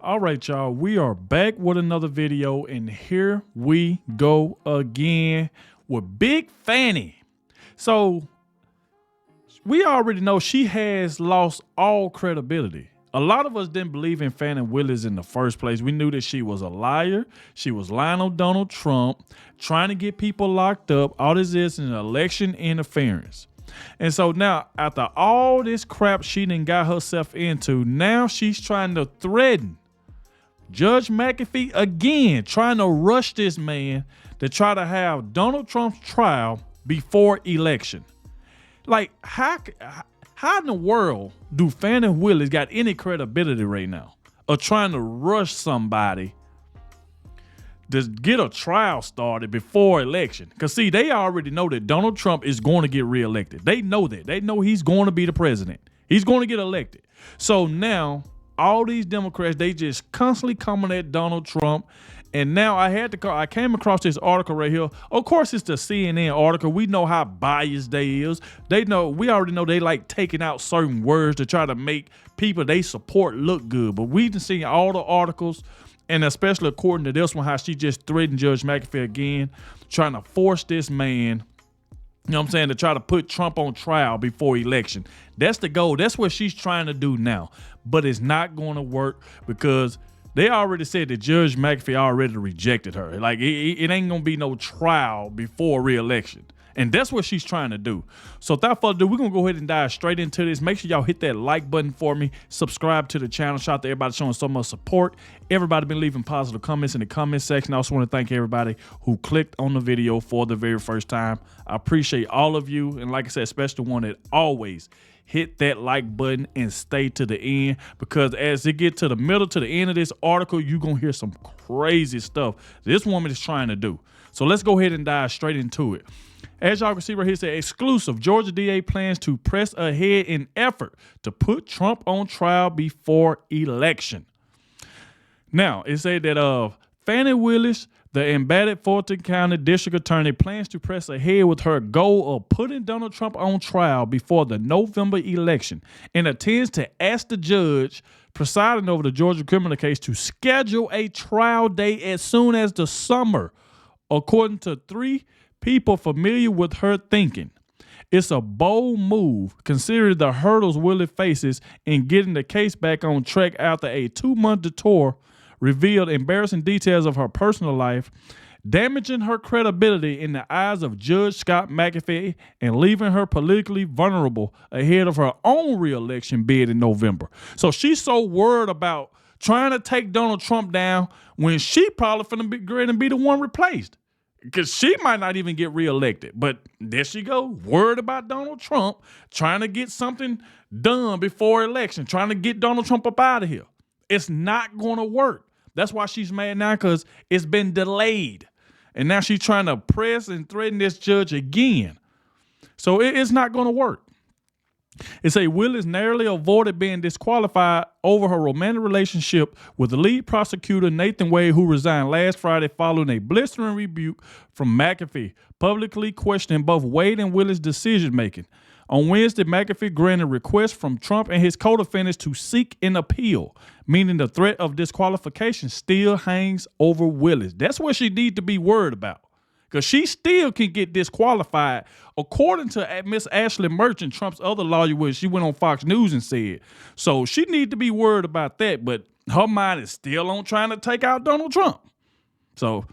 All right, y'all, we are back with another video, and here we go again with Big Fani. So we already know she has lost all credibility. A lot of us didn't believe in Fani Willis in the first place. We knew that she was a liar. She was lying on Donald Trump, trying to get people locked up. All this is an election interference. And so now, after all this crap she done got herself into, now she's trying to threaten Judge McAfee again, trying to rush this man to try to have Donald Trump's trial before election. Like, how in the world do Fani Willis got any credibility right now of trying to rush somebody to get a trial started before election? Because, see, they already know that Donald Trump is going to get reelected. They know that. They know he's going to be the president. He's going to get elected. So now all these Democrats, they just constantly coming at Donald Trump. And now I came across this article right here. Of course, it's the CNN article. We know how biased they is. We already know they like taking out certain words to try to make people they support look good. But we've seen all the articles, and especially according to this one, how she just threatened Judge McAfee again, trying to force this man, you know what I'm saying, to try to put Trump on trial before election. That's the goal. That's what she's trying to do now. But it's not going to work because they already said that Judge McAfee already rejected her. Like, it ain't going to be no trial before re-election. And that's what she's trying to do. So without further ado, we're going to go ahead and dive straight into this. Make sure y'all hit that like button for me. Subscribe to the channel. Shout out to everybody showing so much support. Everybody been leaving positive comments in the comment section. I also want to thank everybody who clicked on the video for the very first time. I appreciate all of you. And like I said, especially the one that always hit that like button and stay to the end, because as it get to the middle to the end of this article, you're going to hear some crazy stuff this woman is trying to do. So let's go ahead and dive straight into it. As y'all can see right here, it says exclusive. Georgia DA plans to press ahead in effort to put Trump on trial before election. Now, it said that Fani Willis, the embattled Fulton County District Attorney, plans to press ahead with her goal of putting Donald Trump on trial before the November election and intends to ask the judge presiding over the Georgia criminal case to schedule a trial date as soon as the summer, according to three people familiar with her thinking. It's a bold move considering the hurdles Willis faces in getting the case back on track after a 2-month detour revealed embarrassing details of her personal life, damaging her credibility in the eyes of Judge Scott McAfee and leaving her politically vulnerable ahead of her own re-election bid in November. So she's so worried about trying to take Donald Trump down when she probably finna be great and be the one replaced, because she might not even get reelected. But there she go, worried about Donald Trump, trying to get something done before election, trying to get Donald Trump up out of here. It's not going to work. That's why she's mad now, because it's been delayed. And now she's trying to press and threaten this judge again. So it's not going to work. It say Willis narrowly avoided being disqualified over her romantic relationship with the lead prosecutor, Nathan Wade, who resigned last Friday following a blistering rebuke from McAfee, publicly questioning both Wade and Willis' decision-making. On Wednesday, McAfee granted requests from Trump and his co-defendants to seek an appeal, meaning the threat of disqualification still hangs over Willis. That's what she needs to be worried about, because she still can get disqualified, according to Miss Ashley Merchant, Trump's other lawyer, where she went on Fox News and said. So she needs to be worried about that, but her mind is still on trying to take out Donald Trump. So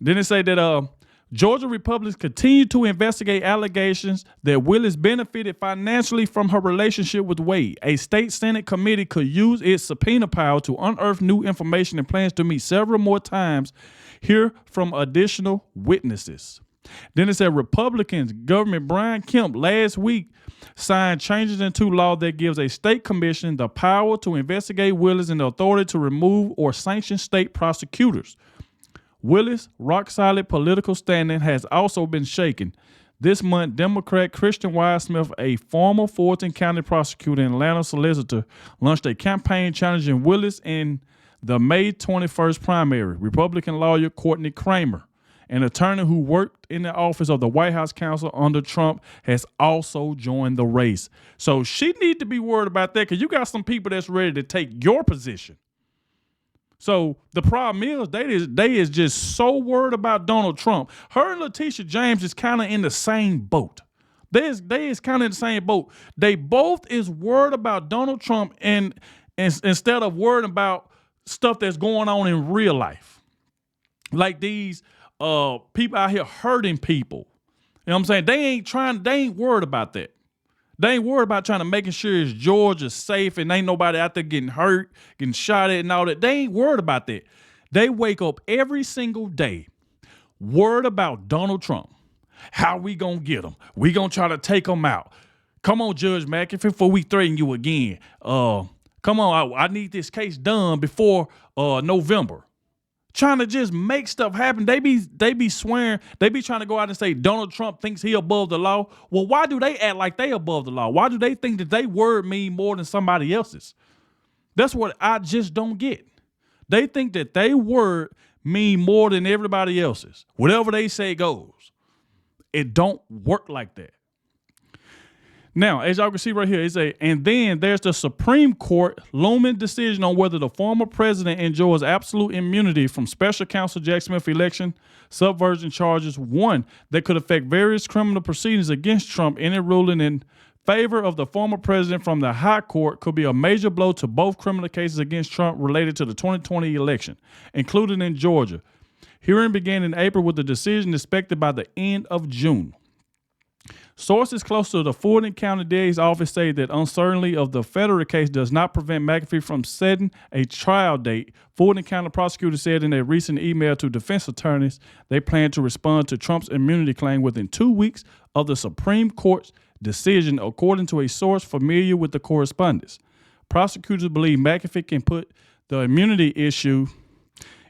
then it say that Georgia Republicans continue to investigate allegations that Willis benefited financially from her relationship with Wade. A state Senate committee could use its subpoena power to unearth new information and plans to meet several more times, hear from additional witnesses. Then it said Republicans, Governor Brian Kemp, last week signed changes into law that gives a state commission the power to investigate Willis and the authority to remove or sanction state prosecutors. Willis' rock-solid political standing has also been shaken. This month, Democrat Christian Wildsmith, a former Fulton County prosecutor and Atlanta solicitor, launched a campaign challenging Willis in the May 21st primary. Republican lawyer Courtney Kramer, an attorney who worked in the office of the White House counsel under Trump, has also joined the race. So she need to be worried about that, because you got some people that's ready to take your position. So the problem is they is just so worried about Donald Trump. Her and Letitia James is kind of in the same boat. They is kind of in the same boat. They both is worried about Donald Trump and instead of worrying about stuff that's going on in real life. Like these people out here hurting people. You know what I'm saying? They ain't worried about that. They ain't worried about trying to making sure Georgia's safe and ain't nobody out there getting hurt, getting shot at and all that. They ain't worried about that. They wake up every single day worried about Donald Trump. How we gonna get him? We gonna try to take him out. Come on, Judge McAfee, before we threaten you again. Come on, I need this case done before November. Trying to just make stuff happen. They be swearing. They be trying to go out and say Donald Trump thinks he above the law. Well, why do they act like they above the law? Why do they think that they word mean more than somebody else's? That's what I just don't get. They think that they word mean more than everybody else's. Whatever they say goes. It don't work like that. Now, as y'all can see right here, and then there's the Supreme Court looming decision on whether the former president enjoys absolute immunity from special counsel Jack Smith election subversion charges. One, that could affect various criminal proceedings against Trump. Any ruling in favor of the former president from the high court could be a major blow to both criminal cases against Trump related to the 2020 election, including in Georgia. Hearing began in April with the decision expected by the end of June. Sources close to the Fulton County DA's office say that uncertainty of the federal case does not prevent McAfee from setting a trial date. Fulton County prosecutors said in a recent email to defense attorneys they plan to respond to Trump's immunity claim within 2 weeks of the Supreme Court's decision, according to a source familiar with the correspondence. Prosecutors believe McAfee can put the immunity issue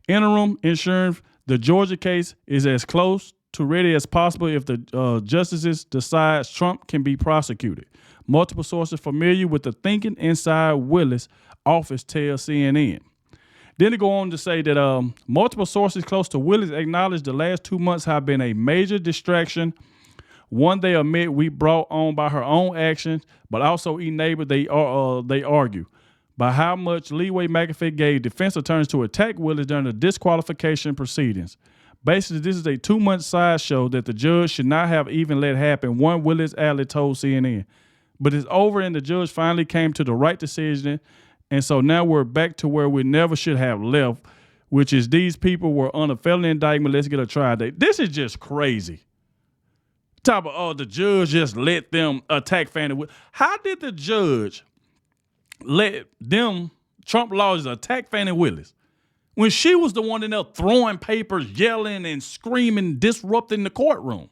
interim insurance. The Georgia case is as close to ready as possible if the justices decide Trump can be prosecuted. Multiple sources familiar with the thinking inside Willis' office tell CNN. Then they go on to say that multiple sources close to Willis acknowledge the last 2 months have been a major distraction. One they admit we brought on by her own actions, but also enabled, they argue, by how much leeway McAfee gave defense attorneys to attack Willis during the disqualification proceedings. Basically, this is a 2-month sideshow that the judge should not have even let happen, one Willis Alley told CNN. But it's over and the judge finally came to the right decision, and so now we're back to where we never should have left, which is these people were on a felony indictment, let's get a trial date. This is just crazy. Top of, the judge just let them attack Fani Willis. How did the judge let them, Trump lawyers, attack Fani Willis when she was the one in there throwing papers, yelling and screaming, disrupting the courtroom?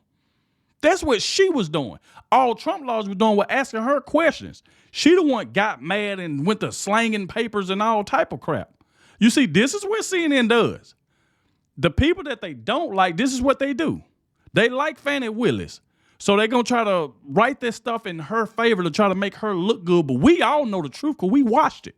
That's what she was doing. All Trump lawyers were doing was asking her questions. She the one got mad and went to slanging papers and all type of crap. You see, this is what CNN does. The people that they don't like, this is what they do. They like Fani Willis. So they're going to try to write this stuff in her favor to try to make her look good. But we all know the truth because we watched it.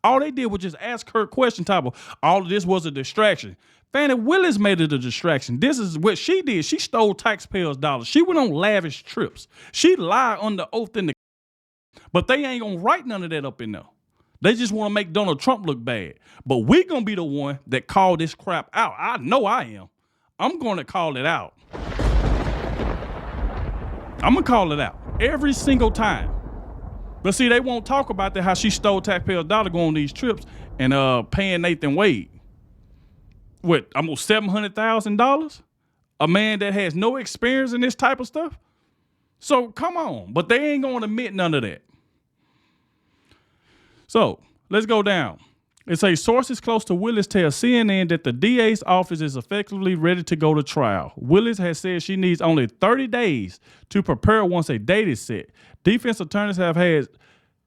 All they did was just ask her question type of, all of this was a distraction. Fani Willis made it a distraction. This is what she did. She stole taxpayers' dollars. She went on lavish trips. She lied under oath in the, but they ain't going to write none of that up in there. They just want to make Donald Trump look bad. But we going to be the one that call this crap out. I know I am. I'm going to call it out. I'm going to call it out every single time. But see, they won't talk about that, how she stole taxpayers' dollars going on these trips and paying Nathan Wade. What, almost $700,000? A man that has no experience in this type of stuff? So come on. But they ain't going to admit none of that. So let's go down. It says sources close to Willis tell CNN that the DA's office is effectively ready to go to trial. Willis has said she needs only 30 days to prepare once a date is set. Defense attorneys have had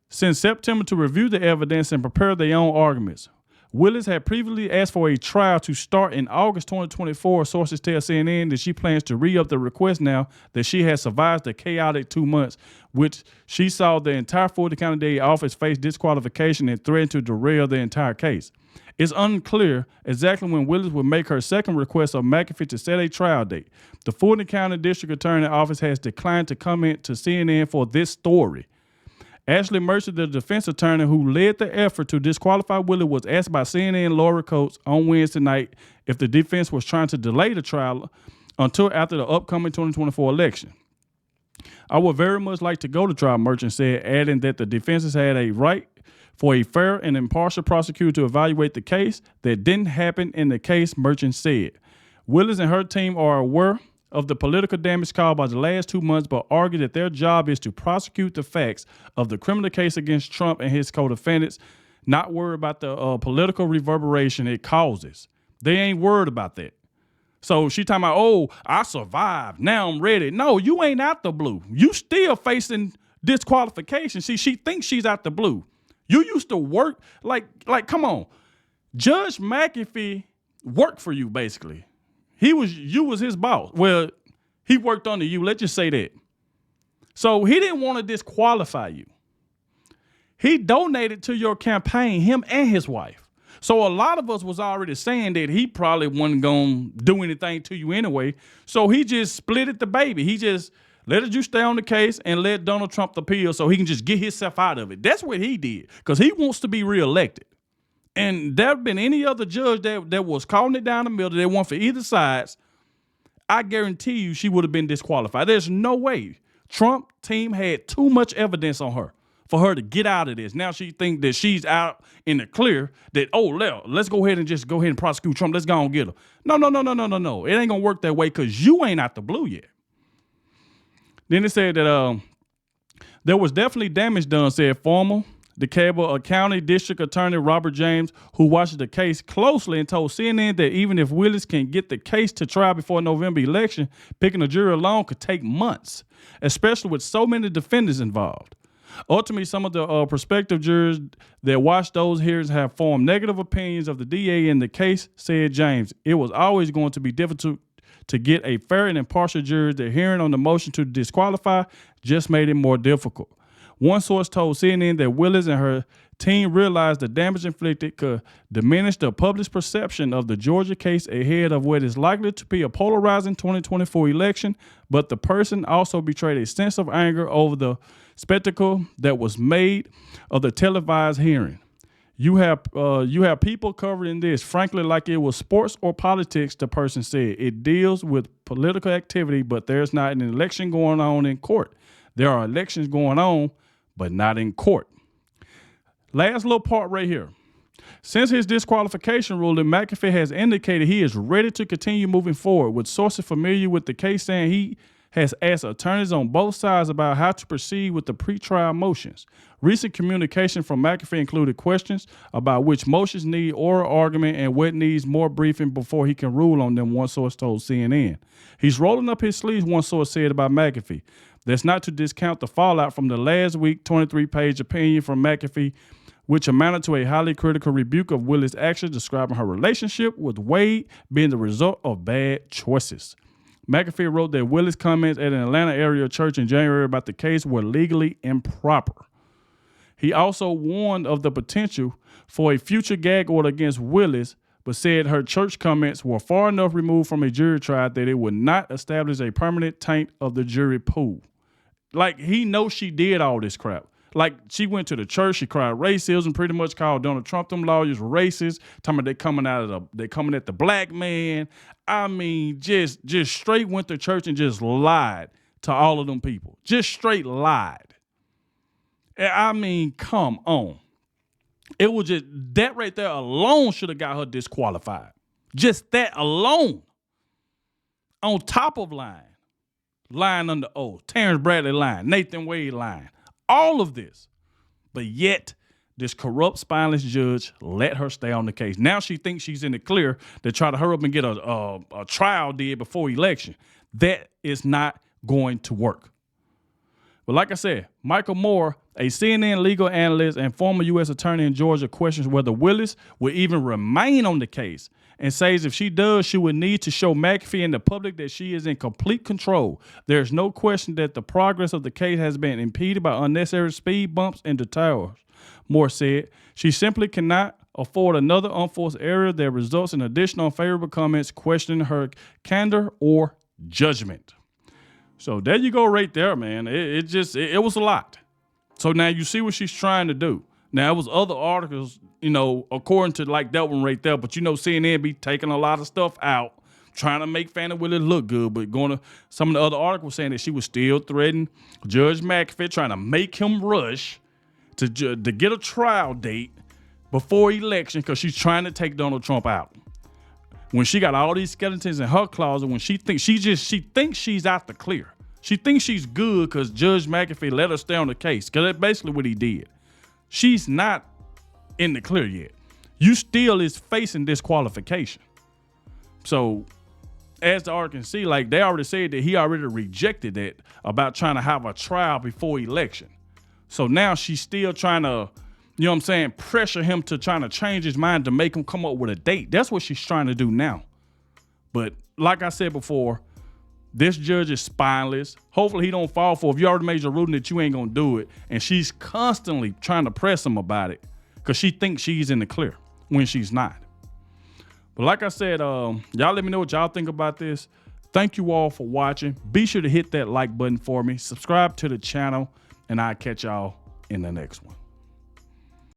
since September to review the evidence and prepare their own arguments. Willis had previously asked for a trial to start in August 2024. Sources tell CNN that she plans to re-up the request now that she has survived the chaotic 2 months, which she saw the entire Fulton County DA office face disqualification and threatened to derail the entire case. It's unclear exactly when Willis will make her second request of McAfee to set a trial date. The Fulton County District Attorney Office has declined to comment to CNN for this story. Ashley Mercer, the defense attorney who led the effort to disqualify Willis, was asked by CNN Laura Coates on Wednesday night if the defense was trying to delay the trial until after the upcoming 2024 election. I would very much like to go to trial, Merchant said, adding that the defense had a right for a fair and impartial prosecutor to evaluate the case. That didn't happen in the case, Merchant said. Willis and her team are aware of the political damage caused by the last 2 months, but argue that their job is to prosecute the facts of the criminal case against Trump and his co-defendants, not worried about the political reverberation it causes. They ain't worried about that. So she talking about, oh, I survived. Now I'm ready. No, you ain't out the blue. You still facing disqualification. See, she thinks she's out the blue. You used to work like, come on. Judge McAfee worked for you, basically. You was his boss. Well, he worked under you. Let's just say that. So he didn't want to disqualify you. He donated to your campaign, him and his wife. So a lot of us was already saying that he probably wasn't going to do anything to you anyway. So he just splitted the baby. He just let you stay on the case and let Donald Trump appeal so he can just get himself out of it. That's what he did because he wants to be reelected. And there have been any other judge that was calling it down the middle, that won for either sides, I guarantee you she would have been disqualified. There's no way. Trump team had too much evidence on her for her to get out of this. Now she think that she's out in the clear, that, oh, let's go ahead and prosecute Trump. Let's go and get her. No. It ain't going to work that way because you ain't out the blue yet. Then it said that there was definitely damage done, said former DeKalb County District Attorney Robert James, who watched the case closely and told CNN that even if Willis can get the case to trial before November election, picking a jury alone could take months, especially with so many defendants involved. Ultimately, some of the prospective jurors that watched those hearings have formed negative opinions of the DA in the case, said James. It was always going to be difficult to get a fair and impartial jury. The hearing on the motion to disqualify just made it more difficult. One source told CNN that Willis and her team realized the damage inflicted could diminish the public's perception of the Georgia case ahead of what is likely to be a polarizing 2024 election, but the person also betrayed a sense of anger over the spectacle that was made of the televised hearing. You have people covering this, frankly, like it was sports or politics, the person said. It deals with political activity, but there's not an election going on in court. There are elections going on, but not in court. Last little part right here. Since his disqualification ruling, McAfee has indicated he is ready to continue moving forward, with sources familiar with the case saying he has asked attorneys on both sides about how to proceed with the pretrial motions. Recent communication from McAfee included questions about which motions need oral argument and what needs more briefing before he can rule on them, one source told CNN. He's rolling up his sleeves, one source said about McAfee. That's not to discount the fallout from the last week 23-page opinion from McAfee, which amounted to a highly critical rebuke of Willis' actions, describing her relationship with Wade being the result of bad choices. McAfee wrote that Willis' comments at an Atlanta area church in January about the case were legally improper. He also warned of the potential for a future gag order against Willis, but said her church comments were far enough removed from a jury trial that it would not establish a permanent taint of the jury pool. Like, he knows she did all this crap. Like, she went to the church, she cried racism, pretty much called Donald Trump, them lawyers racist, talking about they coming at the black man. I mean, just straight went to church and just lied to all of them people. Just straight lied. I mean, come on. It was just, that right there alone should have got her disqualified. Just that alone. On top of lying under oath, Terrence Bradley lying, Nathan Wade lying, all of this. But yet, this corrupt, spineless judge let her stay on the case. Now she thinks she's in the clear to try to hurry up and get a trial did before election. That is not going to work. But like I said, Michael Moore, a CNN legal analyst and former U.S. attorney in Georgia, questions whether Willis will even remain on the case and says if she does, she would need to show McAfee and the public that she is in complete control. There's no question that the progress of the case has been impeded by unnecessary speed bumps and detours. Moore said she simply cannot afford another unforced error that results in additional unfavorable comments questioning her candor or judgment. So there you go right there, man. It was a lot. So now you see what she's trying to do. Now, it was other articles, you know, according to like that one right there, but you know, CNN be taking a lot of stuff out, trying to make Fani Willis look good, but going to some of the other articles saying that she was still threatening Judge McAfee, trying to make him rush to get a trial date before election because she's trying to take Donald Trump out. When she got all these skeletons in her closet, when she thinks she's out the clear. She thinks she's good because Judge McAfee let her stay on the case, because that's basically what he did. She's not in the clear yet. You still is facing disqualification. So as the article can see, like they already said that he already rejected that about trying to have a trial before election. So now she's still trying to, you know what I'm saying, pressure him to trying to change his mind to make him come up with a date. That's what she's trying to do now. But like I said before, this judge is spineless. Hopefully he don't fall for it. If you already made your ruling that you ain't gonna do it, and she's constantly trying to press him about it because she thinks she's in the clear when she's not. But like I said, y'all let me know what y'all think about this. Thank you all for watching. Be sure to hit that like button for me. Subscribe to the channel, and I'll catch y'all in the next one.